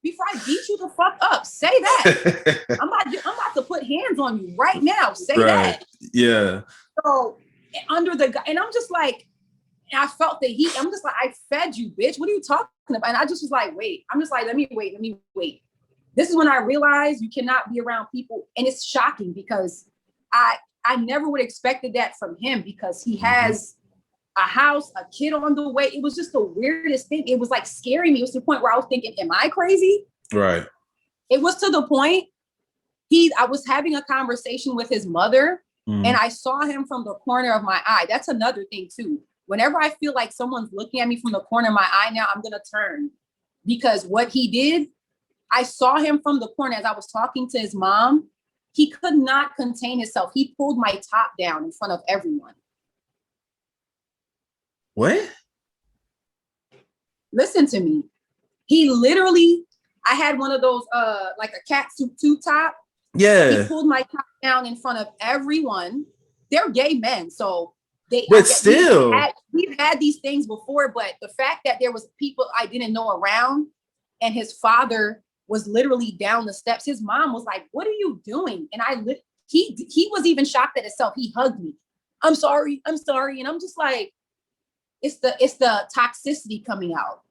Before I beat you the fuck up. Say that. I'm about to put hands on you right now. Say that. Yeah. So and I'm just like, I felt the heat. I'm just like, I fed you, bitch. What are you talking about? And I just was like, wait. I'm just like, let me wait. This is when I realized you cannot be around people. And it's shocking because I never would have expected that from him because he has a house, a kid on the way. It was just the weirdest thing. It was like scaring me. It was to the point where I was thinking, am I crazy? Right. It was to the point I was having a conversation with his mother and I saw him from the corner of my eye. That's another thing too. Whenever I feel like someone's looking at me from the corner of my eye now, I'm going to turn because what he did, I saw him from the corner as I was talking to his mom. He could not contain himself. He pulled my top down in front of everyone. What? Listen to me. He literally, I had one of those, like a cat suit tube top. Yeah. He pulled my top down in front of everyone. They're gay men, so But still, we've had these things before. But the fact that there was people I didn't know around, and his father was literally down the steps. His mom was like, "What are you doing?" And he was even shocked at himself. He hugged me. I'm sorry, and I'm just like, it's the toxicity coming out.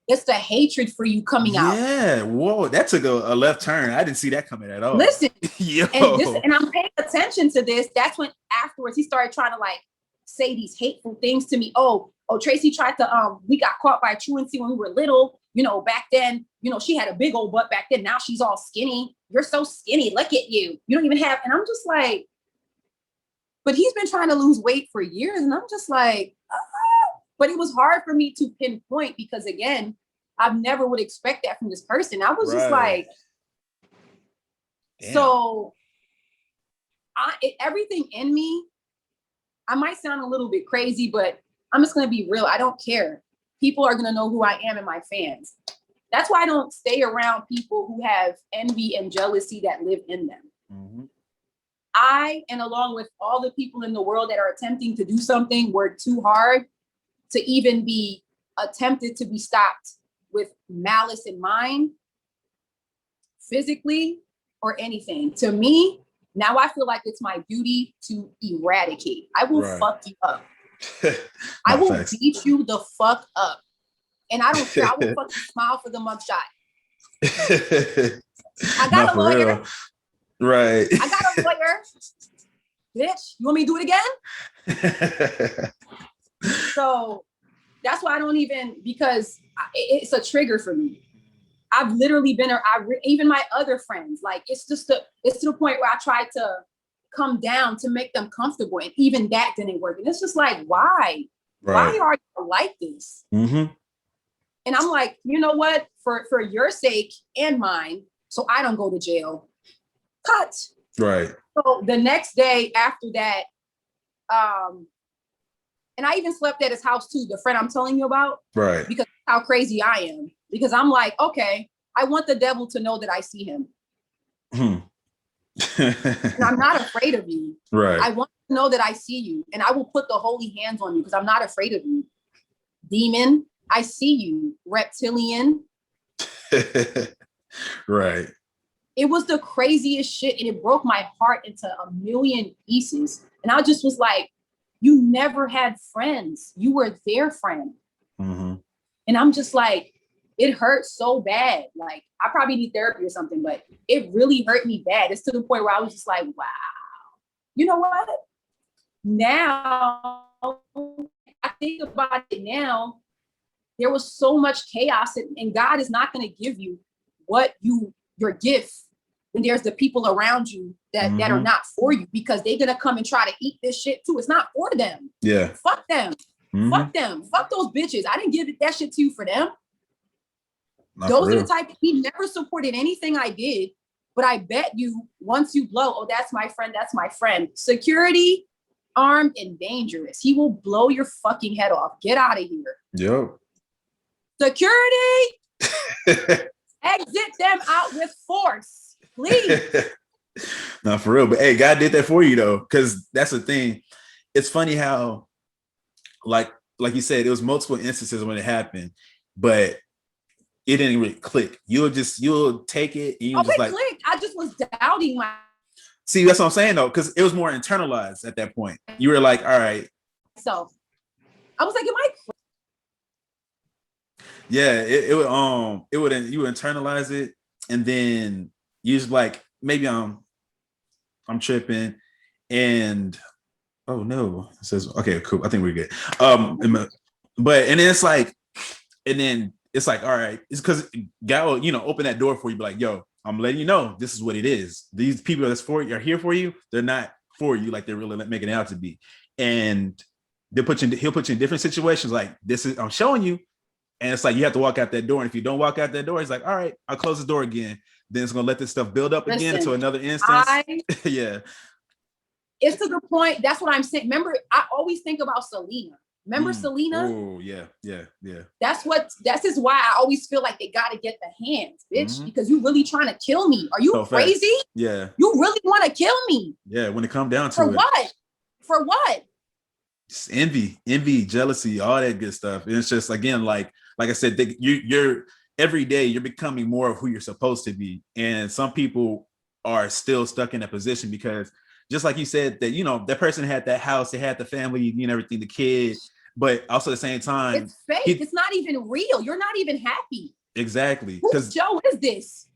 It's the hatred for you coming out. Yeah. Whoa, that took a left turn. I didn't see that coming at all. Listen, Yo. and I'm paying attention to this. That's when afterwards he started trying to like say these hateful things to me. Oh, Tracy tried to we got caught by truancy when we were little. You know, back then, you know, she had a big old butt back then. Now she's all skinny. You're so skinny. Look at you. You don't even have. And I'm just like, but he's been trying to lose weight for years. And I'm just like, but it was hard for me to pinpoint because again, I never would expect that from this person. I was just like, damn. So everything in me, I might sound a little bit crazy, but I'm just going to be real. I don't care. People are going to know who I am and my fans. That's why I don't stay around people who have envy and jealousy that live in them. Mm-hmm. And along with all the people in the world that are attempting to do something, work too hard to even be attempted to be stopped with malice in mind, physically or anything. To me, now I feel like it's my duty to eradicate. I will fuck you up. I will beat you the fuck up. And I don't care. I will fucking smile for the mugshot. I got a lawyer. Real. Right. I got a lawyer. Bitch, you want me to do it again? So that's why I don't even, because it's a trigger for me. I've literally been, even my other friends, like it's to the point where I tried to come down to make them comfortable. And even that didn't work. And it's just like, why? Right. Why are you like this? Mm-hmm. And I'm like, you know what? For your sake and mine, so I don't go to jail. Cut. Right. So the next day after that, and I even slept at his house too, the friend I'm telling you about. Right. Because how crazy I am. Because I'm like, okay, I want the devil to know that I see him. And I'm not afraid of you. Right. I want to know that I see you. And I will put the holy hands on you because I'm not afraid of you. Demon, I see you. Reptilian. Right. It was the craziest shit. And it broke my heart into a million pieces. And I just was like, you never had friends. You were their friend. Mm-hmm. And I'm just like, it hurts so bad. Like, I probably need therapy or something, but it really hurt me bad. It's to the point where I was just like, wow. You know what? Now, I think about it now, there was so much chaos and God is not going to give you your gift when there's the people around you that are not for you, because they're going to come and try to eat this shit too. It's not for them. Yeah. Fuck them. Mm-hmm. Fuck them. Fuck those bitches. I didn't give that shit to you for them. Those are the type, he never supported anything I did, but I bet you once you blow, oh, that's my friend, that's my friend. Security, armed and dangerous. He will blow your fucking head off. Get out of here. Yo. Security, exit them out with force, please. No, for real. But hey, God did that for you though, because that's the thing. It's funny how, like you said, it was multiple instances when it happened, but it didn't really click. You'll take it and you just like clicked. I just was doubting my. See, that's what I'm saying though, because it was more internalized at that point. You were like, all right. So I was like, am I? Yeah, it would you would internalize it, and then you just like, maybe I'm tripping, and oh no, it says okay, cool. I think we're good. But and then it's like, all right, it's because God will, open that door for you, be like, yo, I'm letting you know this is what it is. These people that's for you are here for you. They're not for you like they're really making it out to be. And he'll put you in different situations. Like, this is, I'm showing you. And it's like, you have to walk out that door. And if you don't walk out that door, it's like, all right, I'll close the door again. Then it's going to let this stuff build up again into another instance. Yeah. It's to the point. That's what I'm saying. Remember, I always think about Selena. Remember Selena? Oh, yeah. That's is why I always feel like they got to get the hands, bitch, because you really trying to kill me. Are you crazy? Fast. Yeah. You really want to kill me? Yeah, when it comes down to For what? For what? Just envy, jealousy, all that good stuff. And it's just, again, like I said, you're every day you're becoming more of who you're supposed to be. And some people are still stuck in that position because, just like you said, that, that person had that house, they had the family, everything, the kid, but also at the same time, it's fake. It's not even real. You're not even happy. Exactly. Whose show is this?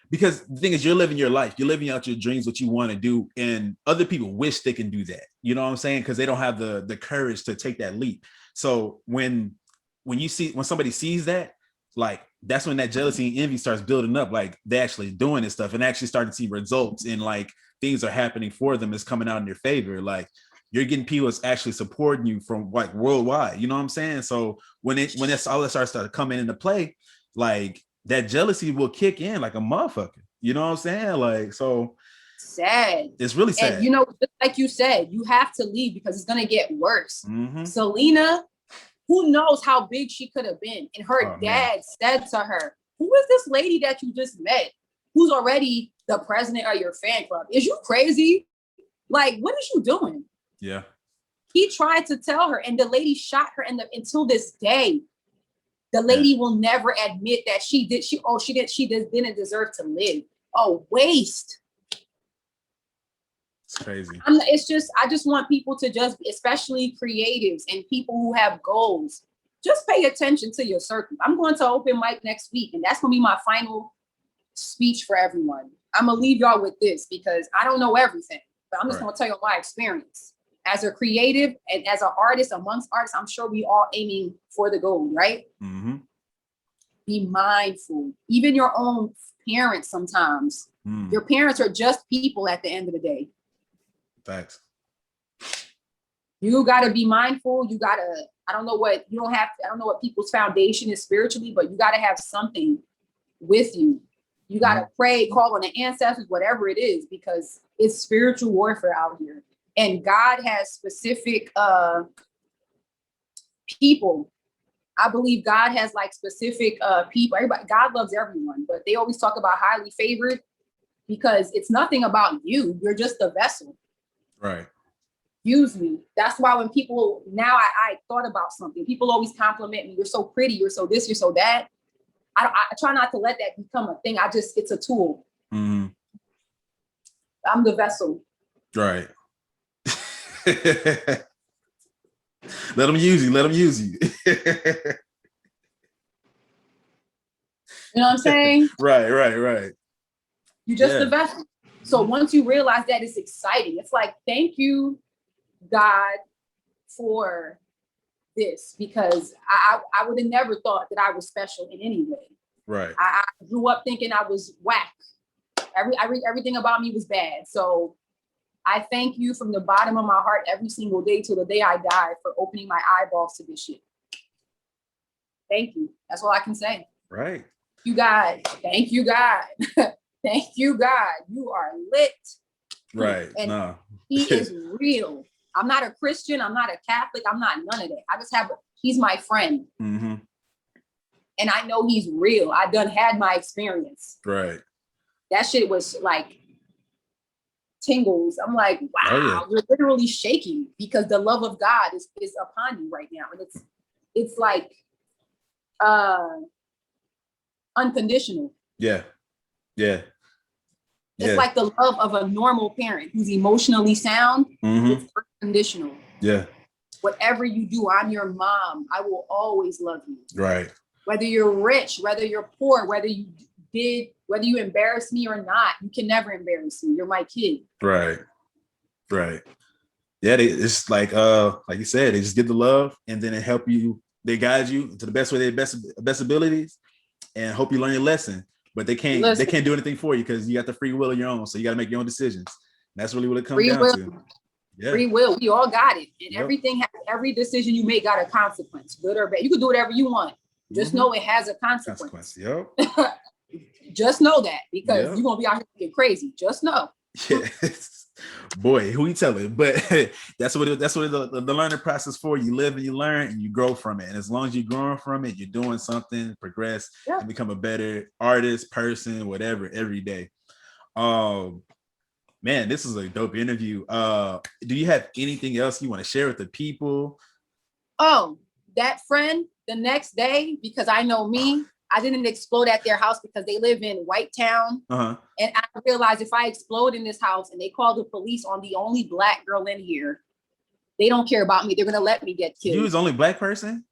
Because the thing is, you're living your life, you're living out your dreams, what you want to do. And other people wish they can do that. You know what I'm saying? Because they don't have the courage to take that leap. So when somebody sees that, like, that's when that jealousy and envy starts building up. Like, they're actually doing this stuff and actually starting to see results, and like things are happening for them, is coming out in their favor. Like, you're getting people that's actually supporting you from like worldwide. You know what I'm saying? So when it's all that starts to come into play, like, that jealousy will kick in like a motherfucker. You know what I'm saying? Like, so sad. It's really sad. And just like you said, you have to leave because it's gonna get worse. Selena, who knows how big she could have been? And her dad said to her, "Who is this lady that you just met? Who's already the president of your fan club? Is you crazy? Like, what is you doing?" Yeah. He tried to tell her, and the lady shot her. Until this day, the lady will never admit that she didn't deserve to live. Oh, waste. It's crazy. I just want people to just, especially creatives and people who have goals, just pay attention to your circle. I'm going to open mic next week, and that's going to be my final speech for everyone. I'm going to leave y'all with this because I don't know everything, but I'm just going to tell you my experience. As a creative and as an artist, amongst artists, I'm sure we all aiming for the goal, right? Mm-hmm. Be mindful. Even your own parents sometimes. Your parents are just people at the end of the day. Facts. You got to be mindful. You got to, I don't know what people's foundation is spiritually, but you got to have something with you. You got to pray, call on the ancestors, whatever it is, because it's spiritual warfare out here. And God has specific people. I believe God has like specific people. Everybody, God loves everyone, but they always talk about highly favored because it's nothing about you. You're just a vessel. Right. Use me. That's why when people, now I thought about something. People always compliment me. You're so pretty. You're so this, you're so that. I try not to let that become a thing. It's a tool. Mm-hmm. I'm the vessel. Right. Let them use you. You know what I'm saying? Right. You're just the vessel. So once you realize that, it's exciting. It's like, thank you, God, for this, because I would have never thought that I was special in any way. Right. I grew up thinking I was whack. Everything about me was bad. So I thank you from the bottom of my heart every single day till the day I die for opening my eyeballs to this shit. Thank you. That's all I can say. Right. You guys. Thank you, God. Thank you, God. You are lit. Right. And he is real. I'm not a Christian. I'm not a Catholic. I'm not none of that. He's my friend. Mm-hmm. And I know he's real. I done had my experience. Right. That shit was like, tingles. I'm like, wow, Oh, yeah. you're literally shaking because the love of God is upon you right now. And it's like unconditional. Yeah. Yeah. It's like the love of a normal parent who's emotionally sound. Mm-hmm. It's unconditional. Yeah. Whatever you do, I'm your mom. I will always love you. Right. Whether you're rich, whether you're poor, whether you embarrass me or not, you can never embarrass me. You're my kid. Right. Right. Yeah, it's like you said, they just get the love and then they help you, they guide you to the best way, their best abilities, and hope you learn your lesson. But they can't do anything for you because you got the free will of your own. So you got to make your own decisions. And that's really what it comes down to. Yeah. Free will. We all got it. And every decision you make got a consequence, good or bad. You can do whatever you want. Just know it has a consequence. Yep. Just know that because you're gonna be out here getting crazy. Just know. Yeah. Boy, who you telling? But that's what the learning process for. You live and you learn and you grow from it. And as long as you're growing from it, you're doing something, progress, and become a better artist, person, whatever, every day. Man, this is a dope interview. Do you have anything else you want to share with the people? Oh, that friend the next day, because I know me, I didn't explode at their house because they live in White Town. Uh-huh. And I realized if I explode in this house and they call the police on the only Black girl in here, they don't care about me. They're going to let me get killed. You was the only Black person?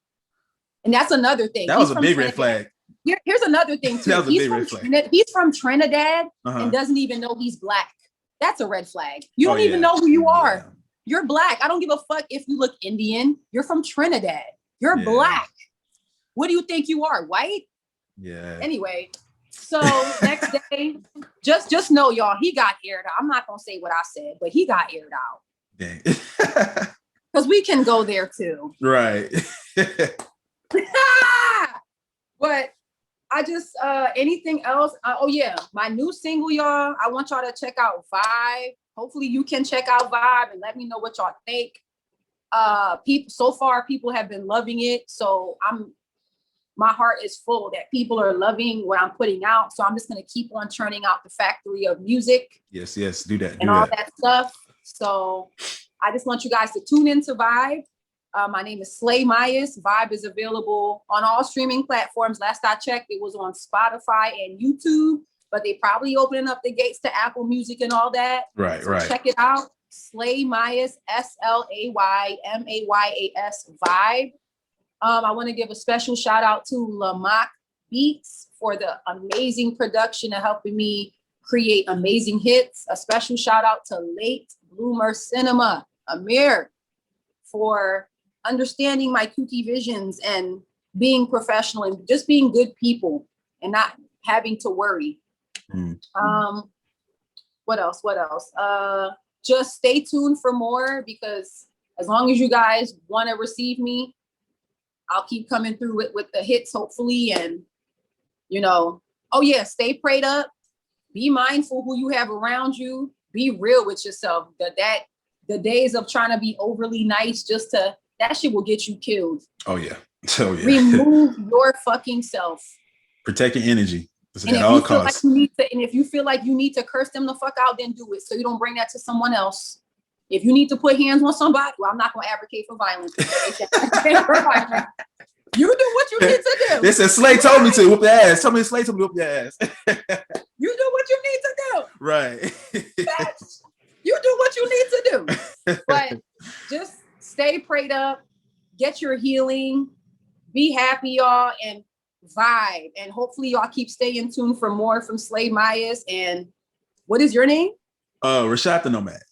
And that's another thing. That was a big red flag. Here's another thing too. That was a big red flag. He's from Trinidad and doesn't even know he's Black. That's a red flag. You don't even know who you are. Yeah. You're Black. I don't give a fuck if you look Indian. You're from Trinidad. You're Black. What do you think you are? White? Yeah. Anyway, so next day, just know, y'all, he got aired out. I'm not gonna say what I said, but he got aired out. Dang. Because we can go there too. Right. But I just anything else? My new single, y'all. I want y'all to check out Vibe. Hopefully, you can check out Vibe and let me know what y'all think. People have been loving it, so my heart is full that people are loving what I'm putting out. So I'm just going to keep on churning out the factory of music. Yes, do that. And all that stuff. So I just want you guys to tune into Vibe. My name is Slay Myers. Vibe is available on all streaming platforms. Last I checked, it was on Spotify and YouTube, but they probably opening up the gates to Apple Music and all that. Right. Check it out. Slay Myers, SlayMayas Vibe. I want to give a special shout out to Lamach Beats for the amazing production and helping me create amazing hits. A special shout out to Late Bloomer Cinema, Amir, for understanding my kooky visions and being professional and just being good people and not having to worry. What else? Just stay tuned for more, because as long as you guys want to receive me, I'll keep coming through it with the hits, hopefully. And, stay prayed up. Be mindful who you have around you. Be real with yourself. The days of trying to be overly nice that shit will get you killed. Oh, yeah. Remove your fucking self. Protect your energy. And at all costs. If you feel like you need to curse them the fuck out, then do it so you don't bring that to someone else. If you need to put hands on somebody, well, I'm not going to advocate for violence. You do what you need to do. They said Slay told me to whoop the ass. Tell me Slay told me to whoop your ass. You do what you need to do. Right. You do what you need to do. But just stay prayed up, get your healing, be happy, y'all, and vibe. And hopefully y'all keep staying tuned for more from Slay Myers. And what is your name? Rashad the Nomad.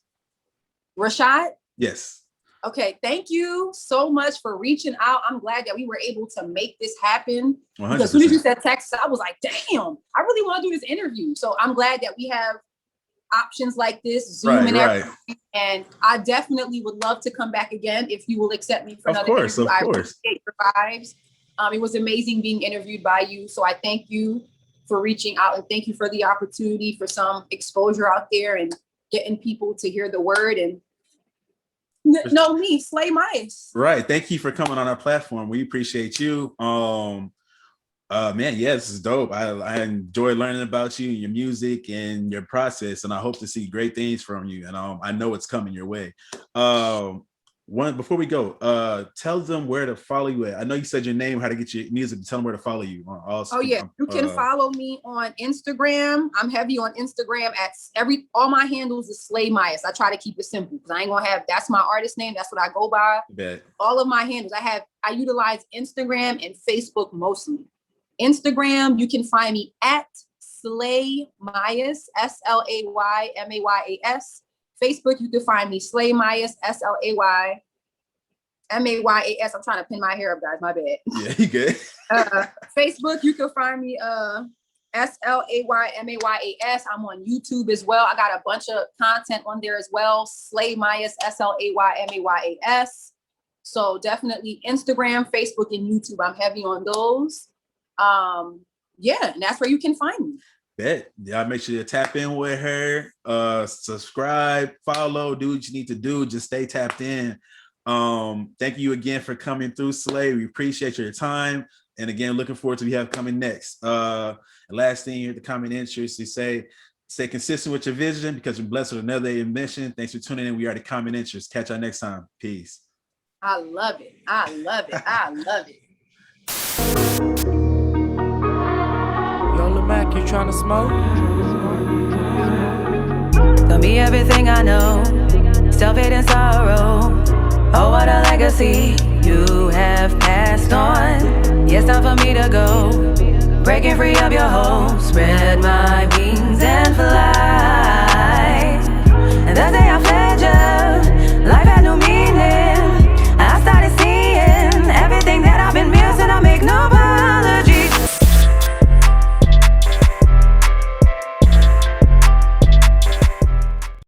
Rashad? Yes. Okay, thank you so much for reaching out. I'm glad that we were able to make this happen. 100%. Because as soon as you said Texas, I was like, damn, I really want to do this interview. So I'm glad that we have options like this, Zoom and everything. And I definitely would love to come back again if you will accept me for another interview. Of course. I appreciate your vibes. It was amazing being interviewed by you. So I thank you for reaching out, and thank you for the opportunity for some exposure out there and getting people to hear the word and know me, Slay Myers. Right. Thank you for coming on our platform. We appreciate you. Man, yeah, this is dope. I enjoy learning about you, your music, and your process, and I hope to see great things from you. And I know it's coming your way. One before we go, tell them where to follow you at. I know you said your name, how to get your music. Tell them where to follow you. Also, you can follow me on Instagram. I'm heavy on Instagram at all my handles is Slay Myas. I try to keep it simple because I ain't gonna have that's my artist name. That's what I go by. All of my handles I utilize Instagram and Facebook mostly. Instagram, you can find me at Slay Myas, SlayMayas. Facebook, you can find me Slay Myas, SlayMayas. I'm trying to pin my hair up, guys. My bad. Yeah, you good. Facebook, you can find me SlayMayas. I'm on YouTube as well. I got a bunch of content on there as well. Slay Myas, SlayMayas. So definitely Instagram, Facebook, and YouTube. I'm heavy on those. And that's where you can find me. Bet. Y'all make sure you tap in with her, subscribe, follow, do what you need to do. Just stay tapped in. Thank you again for coming through, Slay. We appreciate your time. And again, looking forward to what you have coming next. Last thing here at the Common Interest is stay consistent with your vision because you're blessed with another mission. Thanks for tuning in. We are the Common Interest. Catch y'all next time. Peace. I love it. I love it. I love it. Yo, Lil Mac, you trying to smoke? Gonna be everything I know, self-hate and sorrow. Oh, what a legacy you have passed on. Yes, time for me to go, breaking free of your hold. Spread my wings and fly.